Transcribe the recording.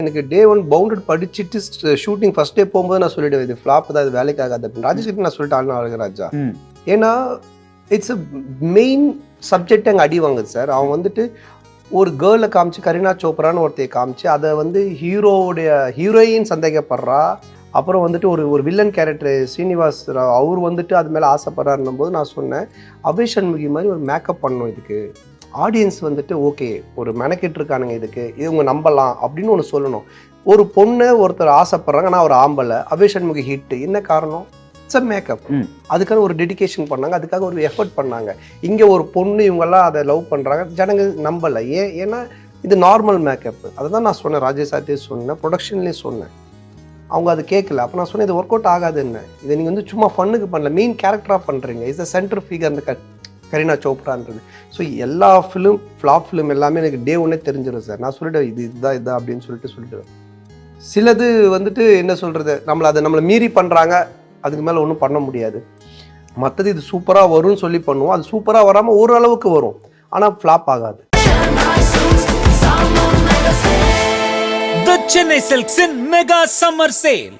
எனக்கு டே 1 பவுண்டட் படிச்சுட்டு shooting first day போகும்போது நான் சொல்லிடுவேன் இது ஃப்ளாப் தான், இது வேலைக்கு ஆகாது அப்படின்னு. ராஜேஷ் கிட்ட நான் சொல்லிட்டு அழகராஜா, ஏன்னா இட்ஸ் அ மெயின் சப்ஜெக்ட் அங்கே அடி வாங்குது சார். அவன் வந்துட்டு ஒரு கேர்ளை காமிச்சு, கரீனா சோப்ரான்னு ஒருத்தையை காமிச்சு, அதை வந்து ஹீரோயின் சந்தேகப்படுறா. அப்புறம் வந்துட்டு ஒரு வில்லன் கேரக்டர் ஸ்ரீனிவாஸ் ராவ் அவர் வந்துட்டு அது மேலே ஆசைப்படுறாருன்னும் போது நான் சொன்னேன், அபய் சண்முகி மாதிரி ஒரு மேக்கப் பண்ணணும் இதுக்கு. ஆடியன்ஸ் வந்துட்டு ஓகே ஒரு மெனக்கிட்டு இருக்கானுங்க இதுக்கு, இவங்க நம்பலாம் அப்படின்னு ஒன்று சொல்லணும். ஒரு பொண்ணு ஒருத்தர் ஆசைப்படுறாங்க, ஆனால் ஒரு ஆம்பளை, அபய் சண்முகி ஹிட்டு. என்ன காரணம்? It's a makeup. அதுக்காக ஒரு டெடிகேஷன் பண்ணாங்க, அதுக்காக ஒரு எஃபர்ட் பண்ணாங்க. இங்கே ஒரு பொண்ணு இவங்கெல்லாம் அதை லவ் பண்ணுறாங்க, ஜனங்க நம்பலை. ஏன்னா இது நார்மல் மேக்கப். அதை தான் நான் சொன்னேன், ராஜேஷ் சார்ட்டே சொன்னேன், ப்ரொடக்ஷன்லேயும் சொன்னேன். அவங்க அது கேட்கல. அப்போ நான் சொன்னேன் இது ஒர்க் அவுட் ஆகாது. என்ன இதை நீங்கள் வந்து சும்மா ஃபன்னுக்கு பண்ணல, மெயின் கேரக்டராக பண்ணுறீங்க. இஸ் த சென்டர் ஃபிகர் இந்த கரீனா சோப்ரான்றது. ஸோ எல்லா ஃப்ளாப் ஃபிலிம் எல்லாமே எனக்கு டே 1 தெரிஞ்சிடும் சார். நான் சொல்லிவிடுவேன் இதுதான் அப்படின்னு சொல்லிடுவேன். சிலது வந்துட்டு என்ன சொல்கிறது, நம்மளை மீறி பண்ணுறாங்க, அதுக்கு மேலே ஒன்றும் பண்ண முடியாது. மற்றது இது சூப்பராக வரும்னு சொல்லி பண்ணுவோம், அது சூப்பராக வராமல் ஓரளவுக்கு வரும், ஆனால் ஃப்ளாப் ஆகாது. The Chennai Silks in Mega Summer Sale.